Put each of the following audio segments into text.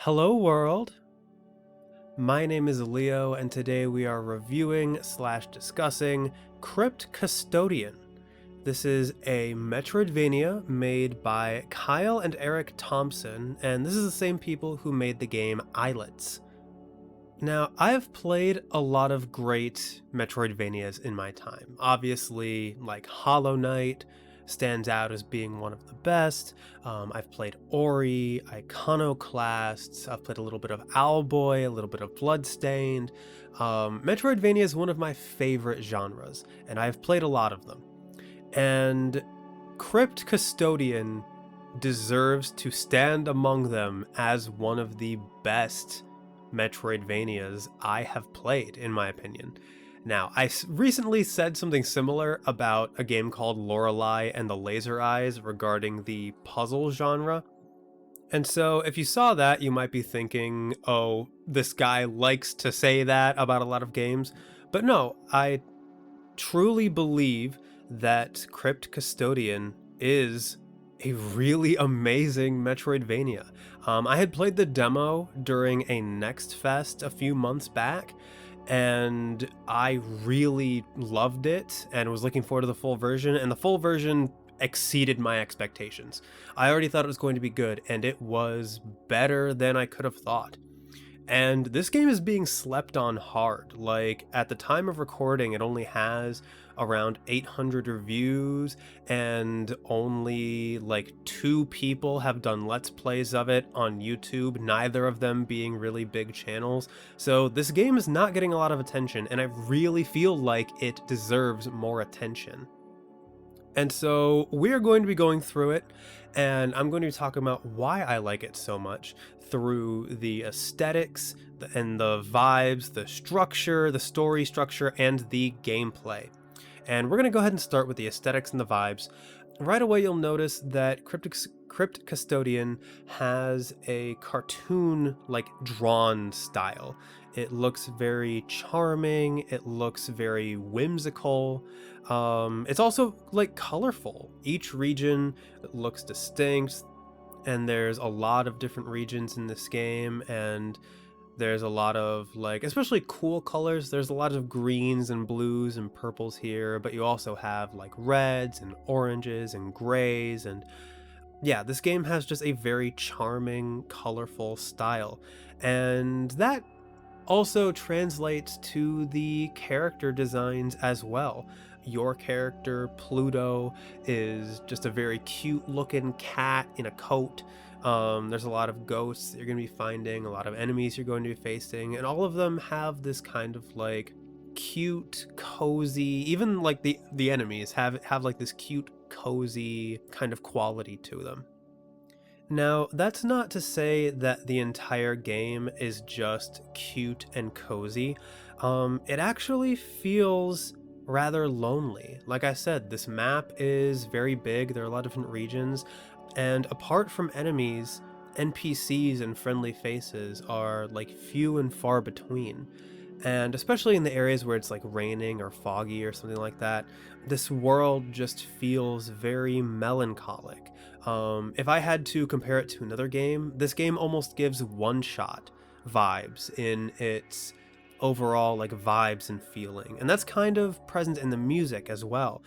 Hello world, my name is Leo and today we are reviewing slash discussing Crypt Custodian. This is a Metroidvania made by Kyle and Eric Thompson, and this is the same people who made the game Islets. Now, I've played a lot of great Metroidvanias in my time. Obviously, like Hollow Knight stands out as being one of the best. I've played Ori, Iconoclast, I've played a little bit of Owlboy, a little bit of Bloodstained. Metroidvania is one of my favorite genres, and I've played a lot of them. And Crypt Custodian deserves to stand among them as one of the best Metroidvanias I have played, in my opinion. Now, recently said something similar about a game called Lorelei and the Laser Eyes regarding the puzzle genre. And so, if you saw that, you might be thinking, oh, this guy likes to say that about a lot of games. But no, I truly believe that Crypt Custodian is a really amazing Metroidvania. I had played the demo during a Next Fest a few months back, and I really loved it and was looking forward to the full version, and the full version exceeded my expectations. I already thought it was going to be good, and it was better than I could have thought. And this game is being slept on hard. Like, at the time of recording, it only has around 800 reviews, and only like 2 people have done Let's Plays of it on YouTube, neither of them being really big channels. So this game is not getting a lot of attention, and I really feel like it deserves more attention. And so we're going to be going through it, and I'm going to be talking about why I like it so much through the aesthetics and the vibes, the structure, the story structure, and the gameplay. And we're going to go ahead and start with the aesthetics and the vibes. Right away, you'll notice that Crypt Custodian has a cartoon, like, drawn style. It looks very charming, it looks very whimsical. It's also, like, colorful. Each region looks distinct, and there's a lot of different regions in this game, and there's a lot of, like, especially cool colors. There's a lot of greens and blues and purples here, but you also have like reds and oranges and grays. And yeah, this game has just a very charming, colorful style. And that also translates to the character designs as well. Your character, Pluto, is just a very cute looking cat in a coat. There's a lot of ghosts that you're going to be finding, a lot of enemies you're going to be facing, and all of them have this kind of like cute, cozy, even like the enemies have like this cute, cozy kind of quality to them. Now, that's not to say that the entire game is just cute and cozy. It actually feels rather lonely. Like I said, this map is very big, there are a lot of different regions, and apart from enemies, NPCs and friendly faces are like few and far between. And especially in the areas where it's like raining or foggy or something like that, this world just feels very melancholic. If I had to compare it to another game, this game almost gives one-shot vibes in its overall like vibes and feeling, and that's kind of present in the music as well.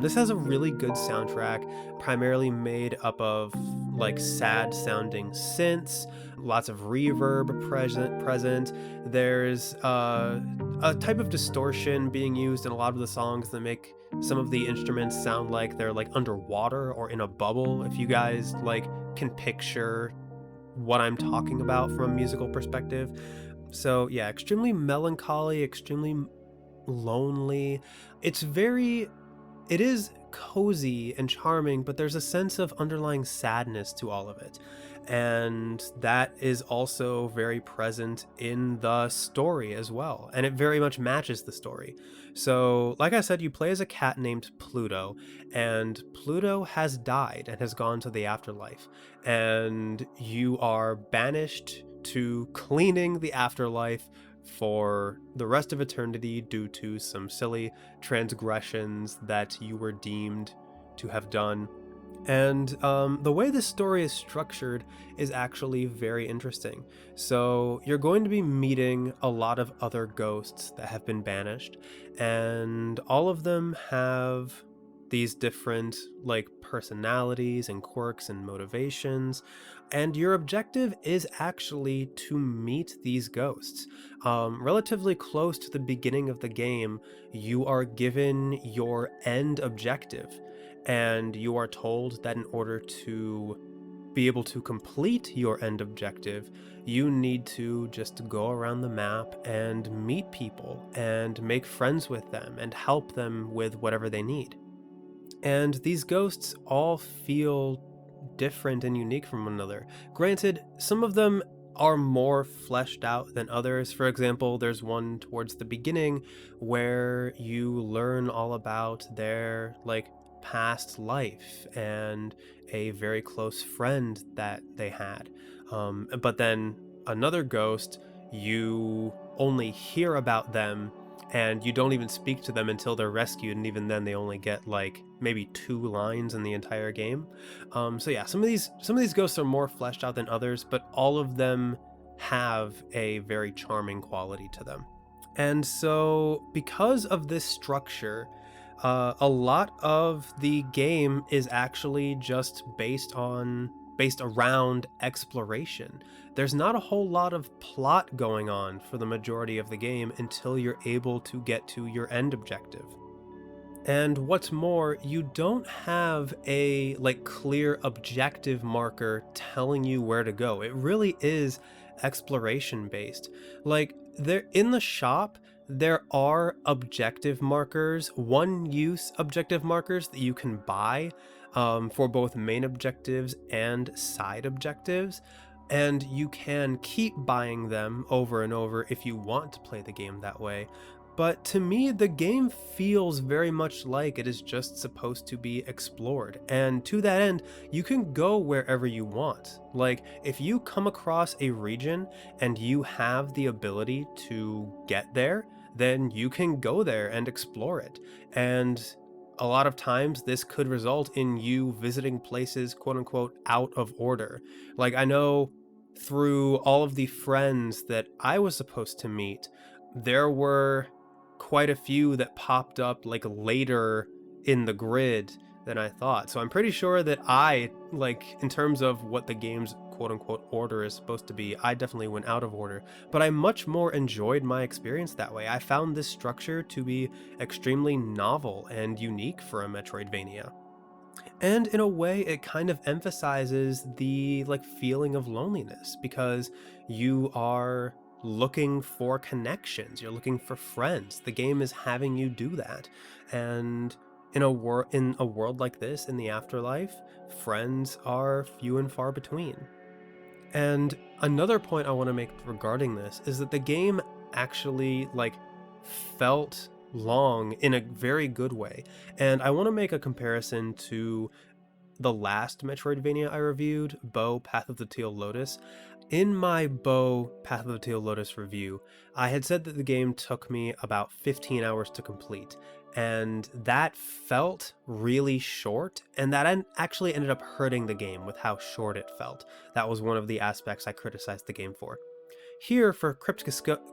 This has a really good soundtrack, primarily made up of like sad sounding synths, lots of reverb present. There's a type of distortion being used in a lot of the songs that make some of the instruments sound like they're like underwater or in a bubble, if you guys like can picture what I'm talking about from a musical perspective. So yeah, extremely melancholy, extremely lonely. It's very, it is cozy and charming, but there's a sense of underlying sadness to all of it. And that is also very present in the story as well. And it very much matches the story. So, like I said, you play as a cat named Pluto, and Pluto has died and has gone to the afterlife. And you are banished to cleaning the afterlife for the rest of eternity due to some silly transgressions that you were deemed to have done. And the way this story is structured is actually very interesting. So you're going to be meeting a lot of other ghosts that have been banished, and all of them have these different like personalities and quirks and motivations. And your objective is actually to meet these ghosts. Relatively close to the beginning of the game, you are given your end objective, and you are told that in order to be able to complete your end objective, you need to just go around the map and meet people and make friends with them and help them with whatever they need. And these ghosts all feel different and unique from one another. Granted, some of them are more fleshed out than others. For example, there's one towards the beginning where you learn all about their like past life and a very close friend that they had. But then another ghost, you only hear about them and you don't even speak to them until they're rescued, and even then they only get like maybe 2 lines in the entire game. So yeah, some of these ghosts are more fleshed out than others, but all of them have a very charming quality to them. And so because of this structure, a lot of the game is actually just based around exploration. There's not a whole lot of plot going on for the majority of the game until you're able to get to your end objective. And what's more, you don't have a like clear objective marker telling you where to go. It really is exploration based. Like there in the shop, there are objective markers, one use objective markers that you can buy for both main objectives and side objectives. And you can keep buying them over and over if you want to play the game that way. But to me, the game feels very much like it is just supposed to be explored. And to that end, you can go wherever you want. Like, if you come across a region and you have the ability to get there, then you can go there and explore it. And a lot of times, this could result in you visiting places, quote unquote, out of order. Like, I know through all of the friends that I was supposed to meet, there were quite a few that popped up like later in the grid than I thought. So I'm pretty sure that I, like, in terms of what the game's quote unquote order is supposed to be, I definitely went out of order. But I much more enjoyed my experience that way. I found this structure to be extremely novel and unique for a Metroidvania. And in a way, it kind of emphasizes the like feeling of loneliness because you are looking for connections, you're looking for friends. The game is having you do that. And in a world like this, in the afterlife, friends are few and far between. And another point I want to make regarding this is that the game actually like felt long in a very good way. And I want to make a comparison to the last Metroidvania I reviewed, Bow Path of the Teal Lotus. In my Bow Path of the Teal Lotus review, I had said that the game took me about 15 hours to complete, and that felt really short, and that actually ended up hurting the game with how short it felt. That was one of the aspects I criticized the game for. Here, for Crypt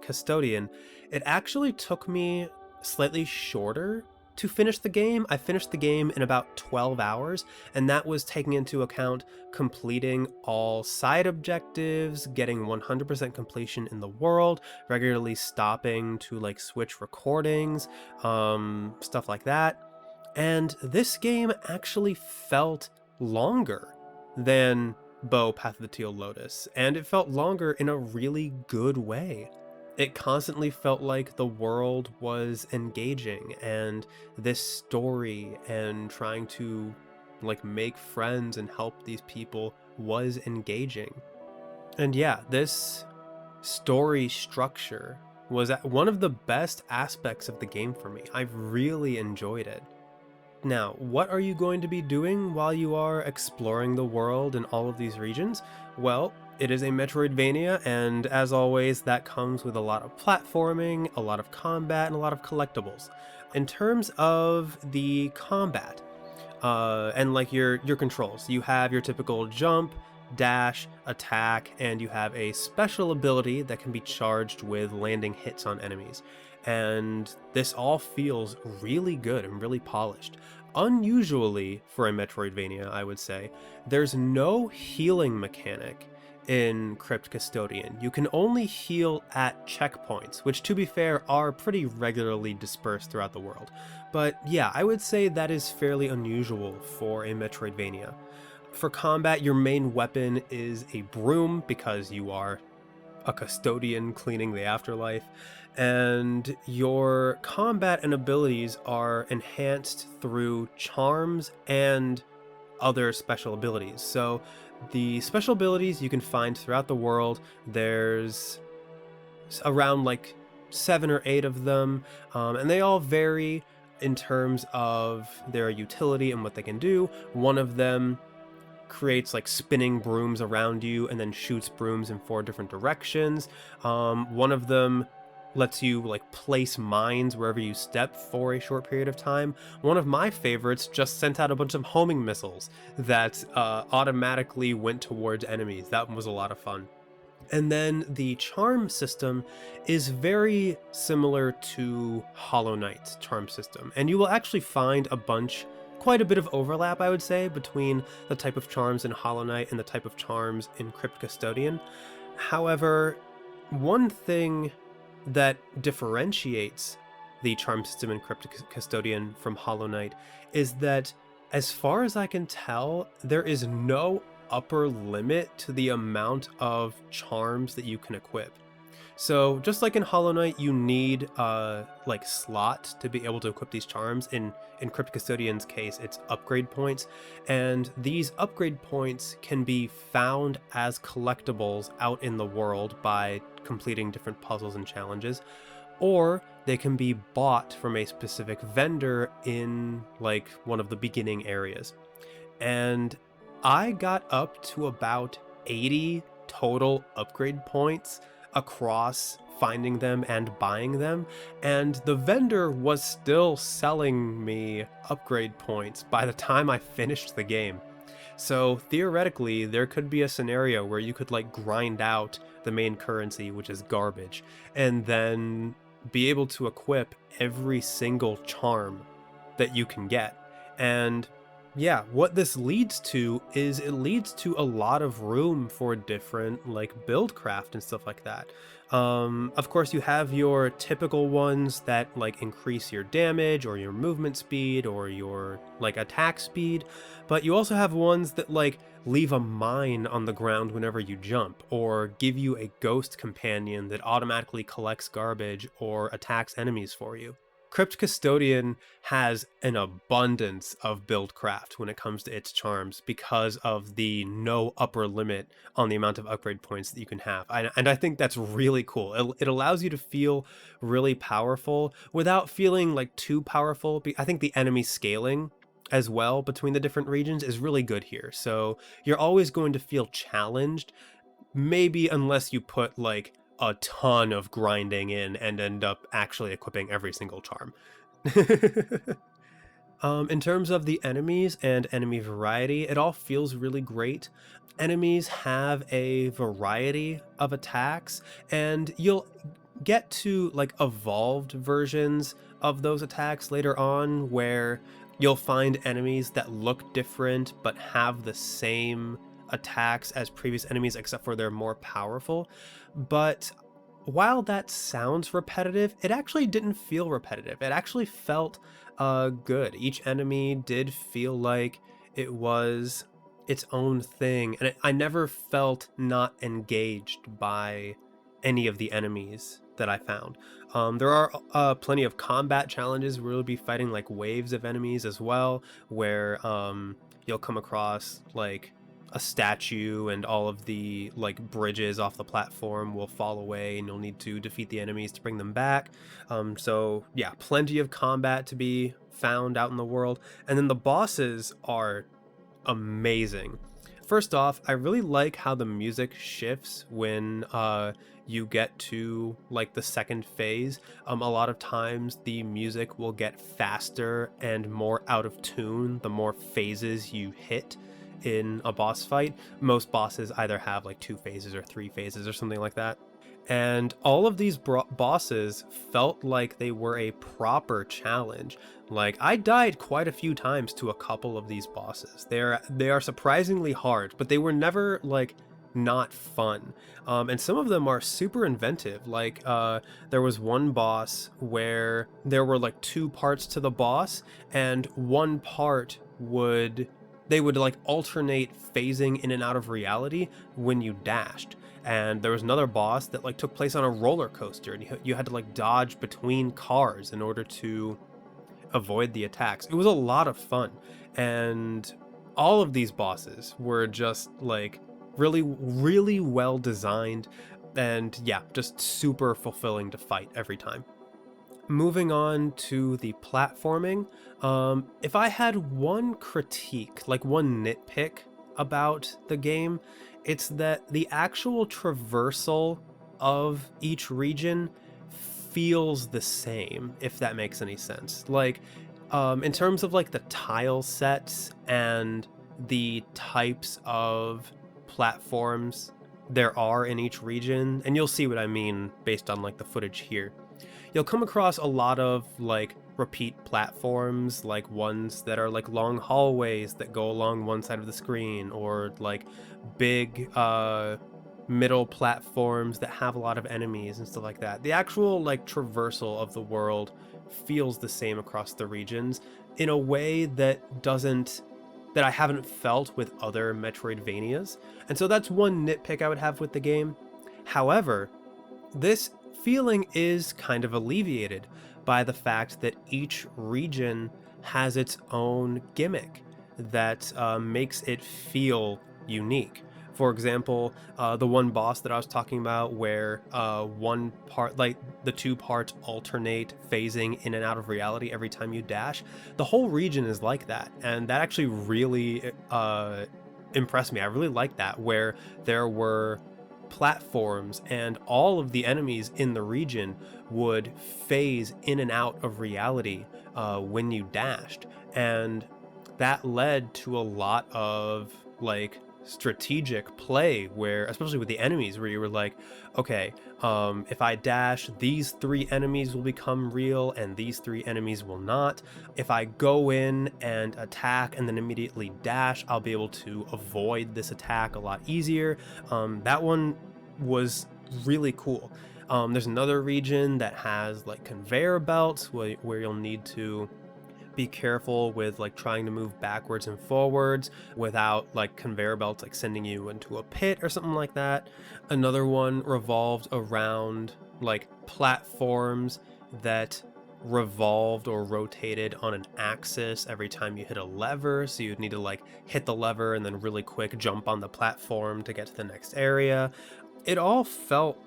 Custodian, it actually took me slightly shorter to finish the game. I finished the game in about 12 hours, and that was taking into account completing all side objectives, getting 100% completion in the world, regularly stopping to like switch recordings, stuff like that. And this game actually felt longer than Bow Path of the Teal Lotus, and it felt longer in a really good way. It constantly felt like the world was engaging, and this story and trying to like make friends and help these people was engaging. And yeah, this story structure was one of the best aspects of the game for me. I've really enjoyed it. Now, what are you going to be doing while you are exploring the world in all of these regions? Well, it is a Metroidvania, and as always, that comes with a lot of platforming, a lot of combat, and a lot of collectibles. In terms of the combat, and like your controls. You have your typical jump, dash, attack, and you have a special ability that can be charged with landing hits on enemies. And this all feels really good and really polished. Unusually for a Metroidvania, I would say, there's no healing mechanic in Crypt Custodian. You can only heal at checkpoints, which to be fair are pretty regularly dispersed throughout the world. But yeah, I would say that is fairly unusual for a Metroidvania. For combat, your main weapon is a broom because you are a custodian cleaning the afterlife, and your combat and abilities are enhanced through charms and other special abilities. So the special abilities you can find throughout the world, there's around like 7 or 8 of them, and they all vary in terms of their utility and what they can do. One of them creates like spinning brooms around you and then shoots brooms in 4 different directions. One of them lets you like place mines wherever you step for a short period of time. One of my favorites just sent out a bunch of homing missiles that automatically went towards enemies. That was a lot of fun. And then the charm system is very similar to Hollow Knight's charm system. And you will actually find quite a bit of overlap, I would say, between the type of charms in Hollow Knight and the type of charms in Crypt Custodian. However, one thing that differentiates the charm system in Crypt Custodian from Hollow Knight is that, as far as I can tell, there is no upper limit to the amount of charms that you can equip. So just like in Hollow Knight, you need like slot to be able to equip these charms. In Crypt Custodian's case, it's upgrade points, and these upgrade points can be found as collectibles out in the world by completing different puzzles and challenges, or they can be bought from a specific vendor in like one of the beginning areas. And I got up to about 80 total upgrade points across finding them and buying them, and the vendor was still selling me upgrade points by the time I finished the game. So theoretically, there could be a scenario where you could like grind out the main currency, which is garbage, and then be able to equip every single charm that you can get. And yeah, what this leads to is it leads to a lot of room for different like build craft and stuff like that. Of course, you have your typical ones that like increase your damage or your movement speed or your like attack speed, but you also have ones that like leave a mine on the ground whenever you jump, or give you a ghost companion that automatically collects garbage or attacks enemies for you. Crypt Custodian has an abundance of build craft when it comes to its charms because of the no upper limit on the amount of upgrade points that you can have. And I think that's really cool. It allows you to feel really powerful without feeling like too powerful. I think the enemy scaling as well between the different regions is really good here. So you're always going to feel challenged, maybe unless you put like a ton of grinding in and end up actually equipping every single charm. In terms of the enemies and enemy variety, it all feels really great. Enemies have a variety of attacks, and you'll get to like evolved versions of those attacks later on, where you'll find enemies that look different but have the same attacks as previous enemies, except for they're more powerful. But while that sounds repetitive, it actually didn't feel repetitive. It actually felt good. Each enemy did feel like it was its own thing, and I never felt not engaged by any of the enemies that I found. There are plenty of combat challenges where you'll be fighting like waves of enemies as well, where you'll come across like a statue and all of the like bridges off the platform will fall away and you'll need to defeat the enemies to bring them back. So yeah, plenty of combat to be found out in the world. And then the bosses are amazing. First off, I really like how the music shifts when you get to like the second phase. A lot of times the music will get faster and more out of tune the more phases you hit in a boss fight. Most bosses either have like 2 phases or 3 phases or something like that. And all of these bosses felt like they were a proper challenge. Like, I died quite a few times to a couple of these bosses. They are surprisingly hard, but they were never like not fun. And some of them are super inventive. Like, there was one boss where there were like 2 parts to the boss, and one part would they would like alternate phasing in and out of reality when you dashed. And there was another boss that like took place on a roller coaster, and you had to like dodge between cars in order to avoid the attacks. It was a lot of fun, and all of these bosses were just like really well designed, and yeah, just super fulfilling to fight every time. Moving on to the platforming, if I had one critique, like one nitpick about the game, it's that the actual traversal of each region feels the same, if that makes any sense. Like, in terms of like the tile sets and the types of platforms there are in each region, and you'll see what I mean based on like the footage here, you'll come across a lot of like repeat platforms, like ones that are like long hallways that go along one side of the screen, or like big middle platforms that have a lot of enemies and stuff like that. The actual like traversal of the world feels the same across the regions in a way that I haven't felt with other Metroidvanias. And so that's one nitpick I would have with the game. However, this feeling is kind of alleviated by the fact that each region has its own gimmick that makes it feel unique. For example, the one boss that I was talking about, where one part, like the 2 parts alternate phasing in and out of reality every time you dash, the whole region is like that. And that actually really impressed me. I really liked that, where there were platforms and all of the enemies in the region would phase in and out of reality when you dashed. And that led to a lot of like strategic play, where especially with the enemies, where you were like, okay, if I dash, these 3 enemies will become real and these 3 enemies will not. If I go in and attack and then immediately dash, I'll be able to avoid this attack a lot easier. That one was really cool. There's another region that has like conveyor belts where you'll need to be careful with like trying to move backwards and forwards without like conveyor belts like sending you into a pit or something like that. Another one revolved around like platforms that revolved or rotated on an axis every time you hit a lever, so you'd need to like hit the lever and then really quick jump on the platform to get to the next area. It all felt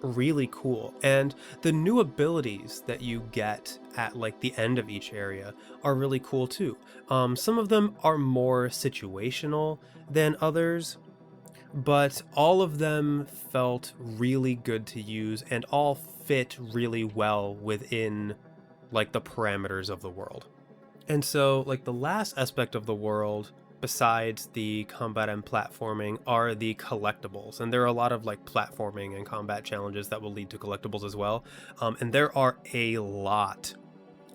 really cool, and the new abilities that you get at like the end of each area are really cool too. Some of them are more situational than others, but all of them felt really good to use and all fit really well within like the parameters of the world. And so like the last aspect of the world, besides the combat and platforming, are the collectibles. And there are a lot of like platforming and combat challenges that will lead to collectibles as well. And there are a lot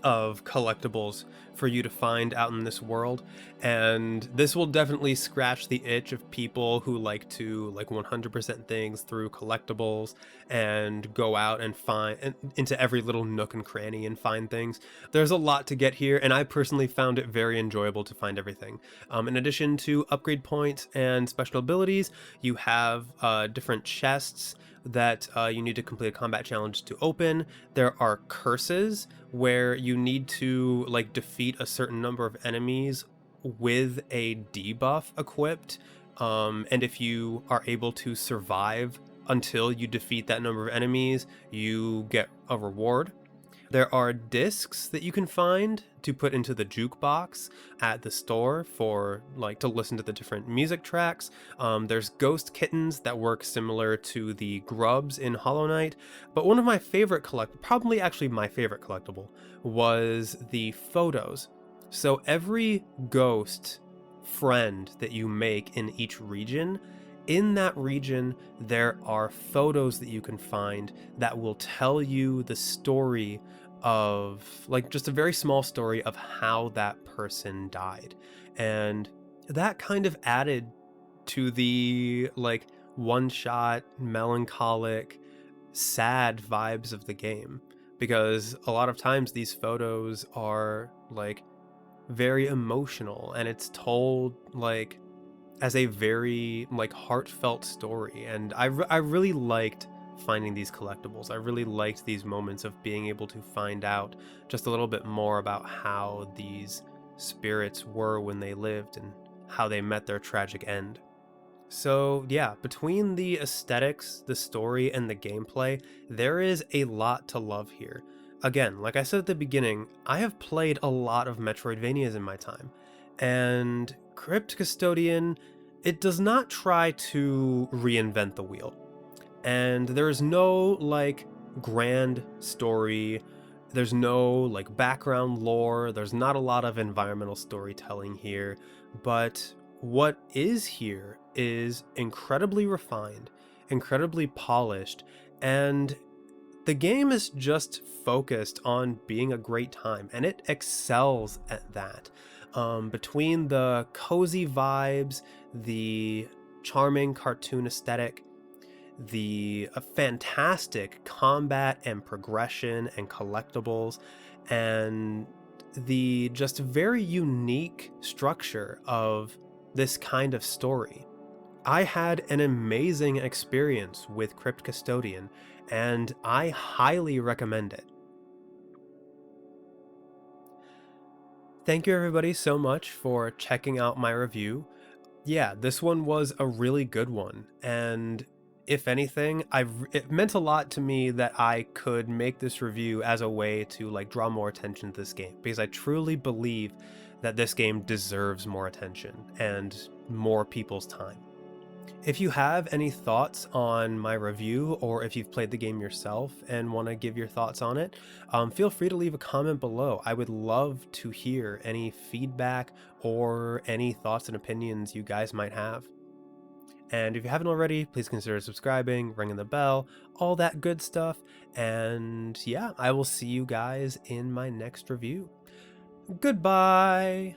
of collectibles for you to find out in this world, and this will definitely scratch the itch of people who like to like 100% things through collectibles and go out and find into every little nook and cranny and find things. There's a lot to get here, and I personally found it very enjoyable to find everything. In addition to upgrade points and special abilities, you have different chests that you need to complete a combat challenge to open. There are curses where you need to like defeat a certain number of enemies with a debuff equipped. And if you are able to survive until you defeat that number of enemies, you get a reward. There are discs that you can find to put into the jukebox at the store for like to listen to the different music tracks. There's ghost kittens that work similar to the grubs in Hollow Knight, but one of my favorite probably actually my favorite collectible, was the photos. So every ghost friend that you make in each region, in that region there are photos that you can find that will tell you the story of, like, just a very small story of how that person died. And that kind of added to the like one shot melancholic sad vibes of the game, because a lot of times these photos are like very emotional and it's told like as a very like heartfelt story. And I really liked finding these collectibles. I really liked these moments of being able to find out just a little bit more about how these spirits were when they lived and how they met their tragic end. So yeah, between the aesthetics, the story, and the gameplay, there is a lot to love here. Again, like I said at the beginning, I have played a lot of Metroidvanias in my time, and Crypt Custodian, it does not try to reinvent the wheel. And there's no like grand story, there's no like background lore, there's not a lot of environmental storytelling here, but what is here is incredibly refined, incredibly polished, and the game is just focused on being a great time, and it excels at that. Between the cozy vibes, the charming cartoon aesthetic, the fantastic combat and progression and collectibles, and the just very unique structure of this kind of story, I had an amazing experience with Crypt Custodian, and I highly recommend it. Thank you everybody so much for checking out my review. Yeah, this one was a really good one, and if anything, it meant a lot to me that I could make this review as a way to like draw more attention to this game, because I truly believe that this game deserves more attention and more people's time. If you have any thoughts on my review, or if you've played the game yourself and want to give your thoughts on it, feel free to leave a comment below. I would love to hear any feedback or any thoughts and opinions you guys might have. And if you haven't already, please consider subscribing, ringing the bell, all that good stuff. And yeah, I will see you guys in my next review. Goodbye!